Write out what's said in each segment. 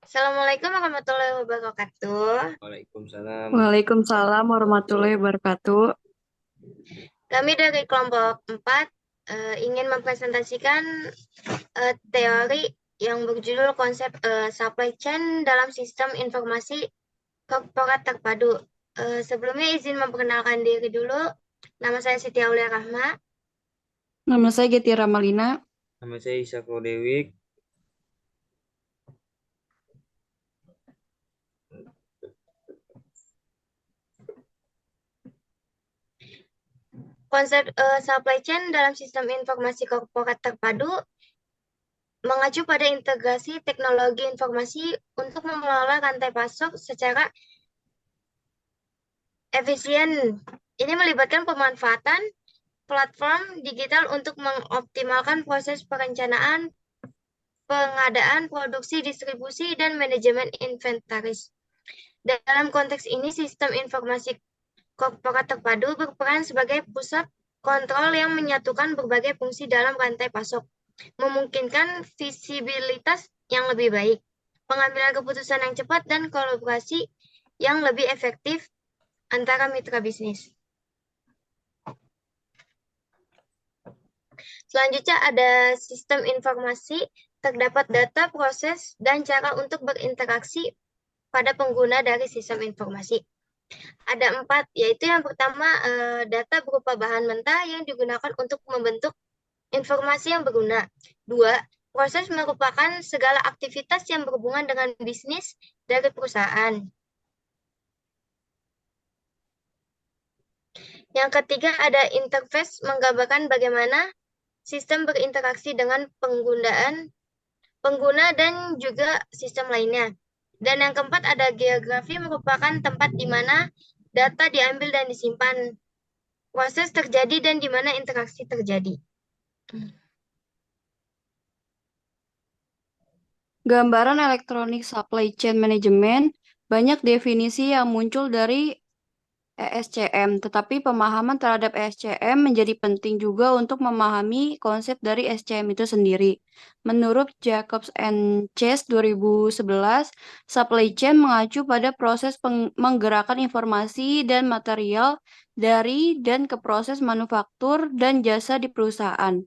Assalamualaikum warahmatullahi wabarakatuh. Waalaikumsalam. Waalaikumsalam warahmatullahi wabarakatuh. Kami dari kelompok 4 ingin mempresentasikan teori yang berjudul konsep supply chain dalam sistem informasi korporat terpadu. Sebelumnya izin memperkenalkan diri dulu. Nama saya Siti Aulia Rahma. Nama saya Geti Ramalina. Nama saya Isako Dewik. Konsep supply chain dalam sistem informasi korporat terpadu mengacu pada integrasi teknologi informasi untuk mengelola rantai pasok secara efisien. Ini melibatkan pemanfaatan platform digital untuk mengoptimalkan proses perencanaan, pengadaan, produksi, distribusi, dan manajemen inventaris. Dalam konteks ini, sistem informasi korporat terpadu berperan sebagai pusat kontrol yang menyatukan berbagai fungsi dalam rantai pasok, memungkinkan visibilitas yang lebih baik, pengambilan keputusan yang cepat, dan kolaborasi yang lebih efektif antara mitra bisnis. Selanjutnya ada sistem informasi, terdapat data, proses, dan cara untuk berinteraksi pada pengguna dari sistem informasi. Ada 4, yaitu yang pertama data berupa bahan mentah yang digunakan untuk membentuk informasi yang berguna. 2, proses merupakan segala aktivitas yang berhubungan dengan bisnis dari perusahaan. Yang ketiga ada interface, menggambarkan bagaimana sistem berinteraksi dengan pengguna dan juga sistem lainnya. Dan yang keempat ada geografi, merupakan tempat di mana data diambil dan disimpan, proses terjadi, dan di mana interaksi terjadi. Gambaran elektronik supply chain management banyak definisi yang muncul dari ESCM, tetapi pemahaman terhadap ESCM menjadi penting juga untuk memahami konsep dari SCM itu sendiri. Menurut Jacobs and Chase 2011, supply chain mengacu pada proses menggerakkan informasi dan material dari dan ke proses manufaktur dan jasa di perusahaan.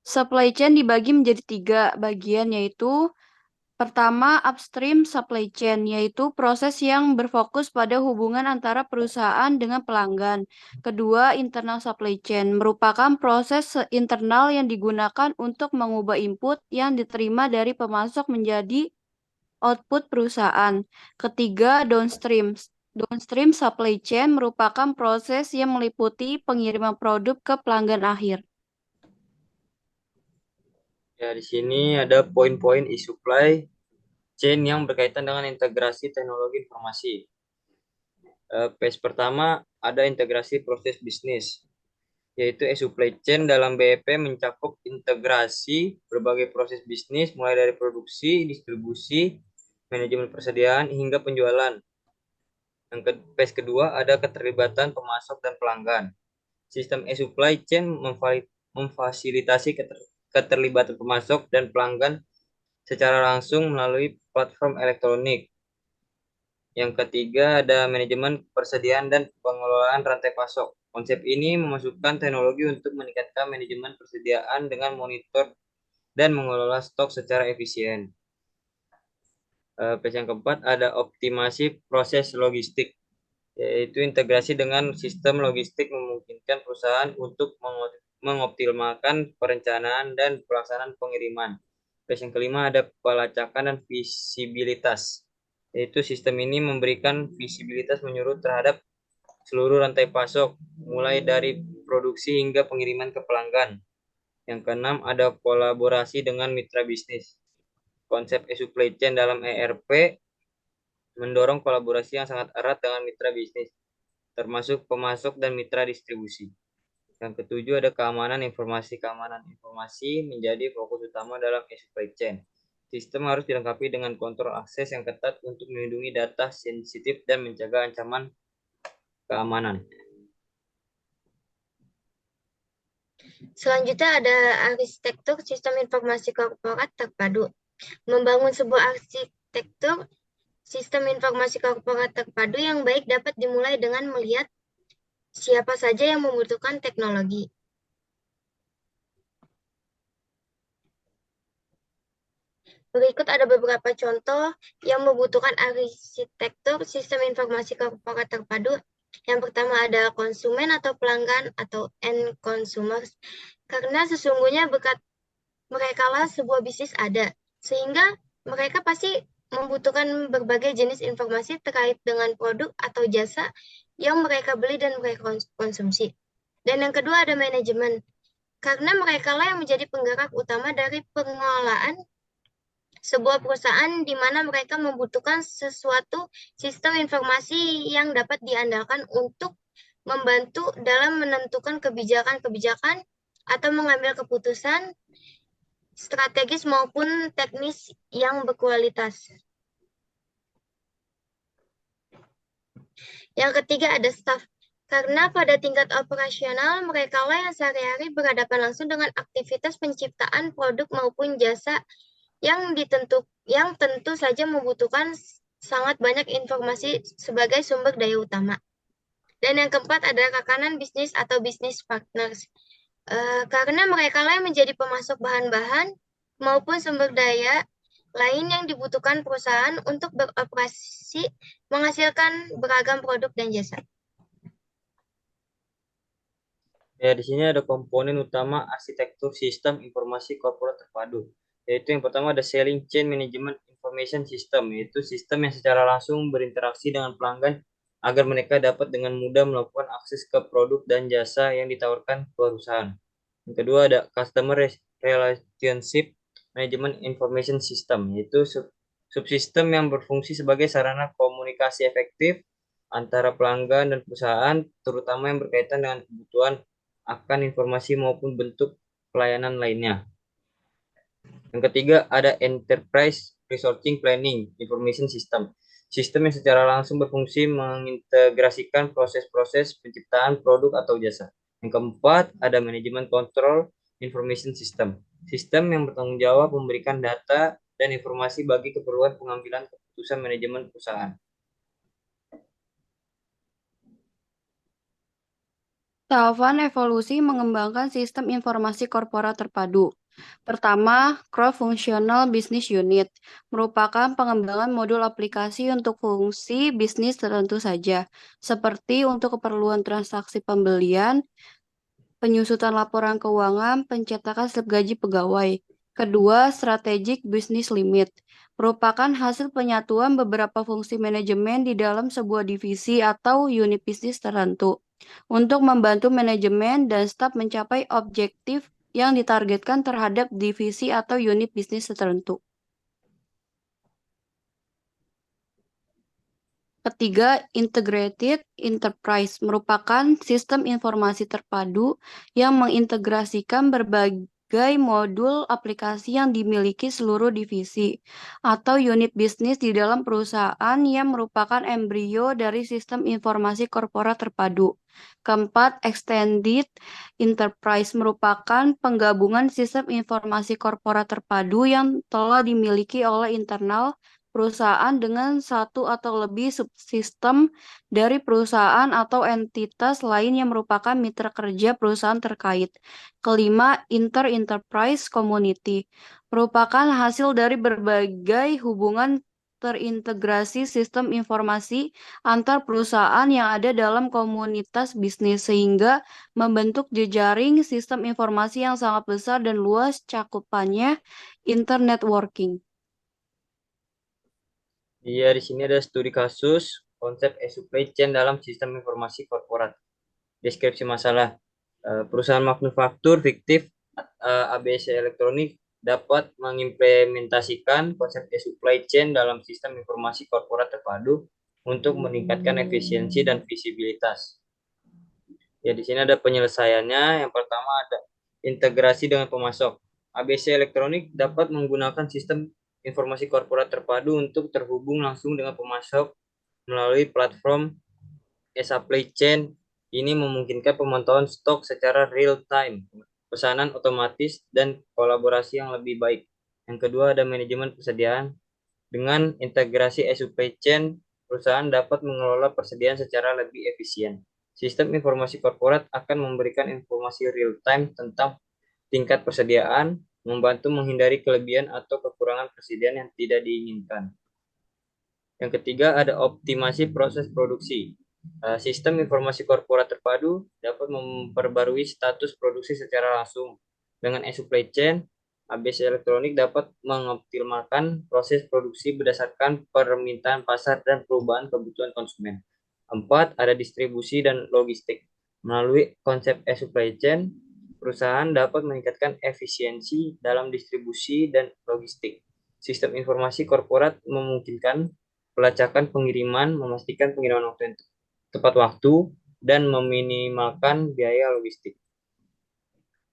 Supply chain dibagi menjadi 3 bagian, yaitu pertama, upstream supply chain, yaitu proses yang berfokus pada hubungan antara perusahaan dengan pelanggan. Kedua, internal supply chain, merupakan proses internal yang digunakan untuk mengubah input yang diterima dari pemasok menjadi output perusahaan. Ketiga, downstream. Downstream supply chain merupakan proses yang meliputi pengiriman produk ke pelanggan akhir. Ya, di sini ada poin-poin e-supply chain yang berkaitan dengan integrasi teknologi informasi. Phase pertama ada integrasi proses bisnis, yaitu e-supply chain dalam BEP mencakup integrasi berbagai proses bisnis mulai dari produksi, distribusi, manajemen persediaan hingga penjualan. Phase kedua ada keterlibatan pemasok dan pelanggan. Sistem e-supply chain memfasilitasi keterlibatan pemasok dan pelanggan secara langsung melalui platform elektronik. Yang ketiga ada manajemen persediaan dan pengelolaan rantai pasok. Konsep ini memasukkan teknologi untuk meningkatkan manajemen persediaan dengan monitor dan mengelola stok secara efisien. Phase yang keempat ada optimasi proses logistik, yaitu integrasi dengan sistem logistik memungkinkan perusahaan untuk mengoptimalkan perencanaan dan pelaksanaan pengiriman. Phase yang kelima ada pelacakan dan visibilitas, yaitu sistem ini memberikan visibilitas menyeluruh terhadap seluruh rantai pasok, mulai dari produksi hingga pengiriman ke pelanggan. Yang keenam ada kolaborasi dengan mitra bisnis. Konsep e-supply chain dalam ERP mendorong kolaborasi yang sangat erat dengan mitra bisnis, termasuk pemasok dan mitra distribusi. Yang ketujuh ada keamanan informasi. Keamanan informasi menjadi fokus utama dalam e-supply chain. Sistem harus dilengkapi dengan kontrol akses yang ketat untuk melindungi data sensitif dan mencegah ancaman keamanan. Selanjutnya ada arsitektur sistem informasi korporat terpadu. Membangun sebuah arsitektur sistem informasi korporat terpadu yang baik dapat dimulai dengan melihat siapa saja yang membutuhkan teknologi. Berikut ada beberapa contoh yang membutuhkan arsitektur sistem informasi korporat terpadu. Yang pertama ada konsumen atau pelanggan atau end consumers. Karena sesungguhnya mereka lah sebuah bisnis ada, sehingga mereka pasti membutuhkan berbagai jenis informasi terkait dengan produk atau jasa yang mereka beli dan mereka konsumsi. Dan yang kedua ada manajemen, karena mereka lah yang menjadi penggerak utama dari pengelolaan sebuah perusahaan di mana mereka membutuhkan sesuatu sistem informasi yang dapat diandalkan untuk membantu dalam menentukan kebijakan-kebijakan atau mengambil keputusan strategis maupun teknis yang berkualitas. Yang ketiga ada staff. Karena pada tingkat operasional, mereka lah yang sehari-hari berhadapan langsung dengan aktivitas penciptaan produk maupun jasa yang tentu saja membutuhkan sangat banyak informasi sebagai sumber daya utama. Dan yang keempat adalah rekanan bisnis atau business partners. Karena mereka lah yang menjadi pemasok bahan-bahan maupun sumber daya lain yang dibutuhkan perusahaan untuk beroperasi menghasilkan beragam produk dan jasa. Ya, di sini ada komponen utama arsitektur sistem informasi korporat terpadu. Yaitu yang pertama ada selling chain management information system, yaitu sistem yang secara langsung berinteraksi dengan pelanggan agar mereka dapat dengan mudah melakukan akses ke produk dan jasa yang ditawarkan perusahaan. Yang kedua ada customer relationship management information system, yaitu subsistem yang berfungsi sebagai sarana komunikasi efektif antara pelanggan dan perusahaan, terutama yang berkaitan dengan kebutuhan akan informasi maupun bentuk pelayanan lainnya. Yang ketiga ada Enterprise Resourcing Planning Information System. Sistem yang secara langsung berfungsi mengintegrasikan proses-proses penciptaan produk atau jasa. Yang keempat ada Manajemen Control Information System. Sistem yang bertanggung jawab memberikan data dan informasi bagi keperluan pengambilan keputusan manajemen perusahaan. Tahapan evolusi mengembangkan sistem informasi korporat terpadu. Pertama, cross-functional business unit merupakan pengembangan modul aplikasi untuk fungsi bisnis tertentu saja, seperti untuk keperluan transaksi pembelian, penyusutan laporan keuangan, pencetakan slip gaji pegawai. Kedua, strategic business limit merupakan hasil penyatuan beberapa fungsi manajemen di dalam sebuah divisi atau unit bisnis tertentu untuk membantu manajemen dan staf mencapai objektif yang ditargetkan terhadap divisi atau unit bisnis tertentu. Ketiga, integrated enterprise merupakan sistem informasi terpadu yang mengintegrasikan berbagai modul aplikasi yang dimiliki seluruh divisi atau unit bisnis di dalam perusahaan yang merupakan embrio dari sistem informasi korporat terpadu. Keempat, extended enterprise merupakan penggabungan sistem informasi korporat terpadu yang telah dimiliki oleh internal perusahaan dengan satu atau lebih subsistem dari perusahaan atau entitas lain yang merupakan mitra kerja perusahaan terkait. Kelima, inter-enterprise community merupakan hasil dari berbagai hubungan terintegrasi sistem informasi antar perusahaan yang ada dalam komunitas bisnis sehingga membentuk jejaring sistem informasi yang sangat besar dan luas cakupannya internetworking. Iya, di sini ada studi kasus konsep supply chain dalam sistem informasi korporat. Deskripsi masalah. Perusahaan manufaktur fiktif ABC elektronik dapat mengimplementasikan konsep supply chain dalam sistem informasi korporat terpadu untuk meningkatkan efisiensi dan visibilitas. Ya, di sini ada penyelesaiannya. Yang pertama ada integrasi dengan pemasok. ABC elektronik dapat menggunakan sistem informasi korporat terpadu untuk terhubung langsung dengan pemasok melalui platform supply chain. Ini memungkinkan pemantauan stok secara real time. pesanan otomatis, dan kolaborasi yang lebih baik. Yang kedua ada manajemen persediaan. Dengan integrasi supply chain, perusahaan dapat mengelola persediaan secara lebih efisien. Sistem informasi korporat akan memberikan informasi real-time tentang tingkat persediaan, membantu menghindari kelebihan atau kekurangan persediaan yang tidak diinginkan. Yang ketiga ada optimasi proses produksi. Sistem informasi korporat terpadu dapat memperbarui status produksi secara langsung. Dengan supply chain, ABC Elektronik dapat mengoptimalkan proses produksi berdasarkan permintaan pasar dan perubahan kebutuhan konsumen. 4. Ada distribusi dan logistik. Melalui konsep supply chain, perusahaan dapat meningkatkan efisiensi dalam distribusi dan logistik. Sistem informasi korporat memungkinkan pelacakan pengiriman, memastikan pengiriman waktu yang tepat waktu, dan meminimalkan biaya logistik.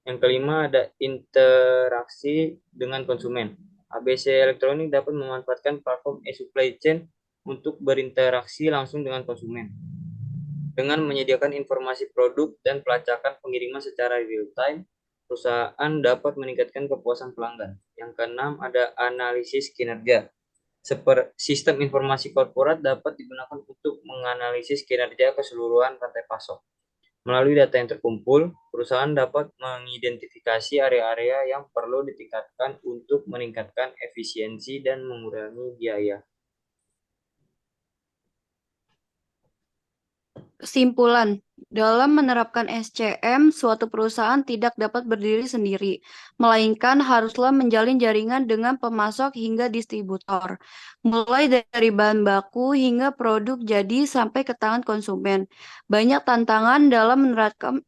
Yang kelima ada interaksi dengan konsumen. ABC Elektronik dapat memanfaatkan platform e-supply chain untuk berinteraksi langsung dengan konsumen. Dengan menyediakan informasi produk dan pelacakan pengiriman secara real-time, perusahaan dapat meningkatkan kepuasan pelanggan. Yang keenam ada analisis kinerja. Sistem informasi korporat dapat digunakan untuk menganalisis kinerja keseluruhan rantai pasok. Melalui data yang terkumpul, perusahaan dapat mengidentifikasi area-area yang perlu ditingkatkan untuk meningkatkan efisiensi dan mengurangi biaya. Kesimpulan, dalam menerapkan SCM, suatu perusahaan tidak dapat berdiri sendiri, melainkan haruslah menjalin jaringan dengan pemasok hingga distributor, mulai dari bahan baku hingga produk jadi sampai ke tangan konsumen. Banyak tantangan dalam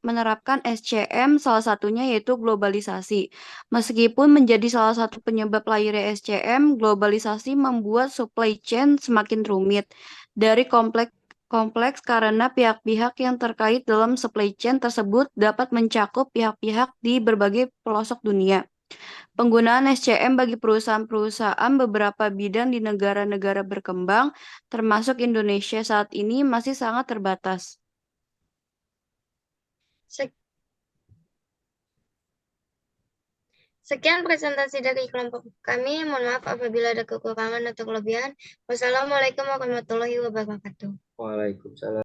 menerapkan SCM, salah satunya yaitu globalisasi. Meskipun menjadi salah satu penyebab lahirnya SCM, globalisasi membuat supply chain semakin rumit. Dari kompleks karena pihak-pihak yang terkait dalam supply chain tersebut dapat mencakup pihak-pihak di berbagai pelosok dunia. Penggunaan SCM bagi perusahaan-perusahaan beberapa bidang di negara-negara berkembang, termasuk Indonesia saat ini, masih sangat terbatas. Sekian presentasi dari kelompok kami. Mohon maaf apabila ada kekurangan atau kelebihan. Wassalamualaikum warahmatullahi wabarakatuh. Waalaikumsalam.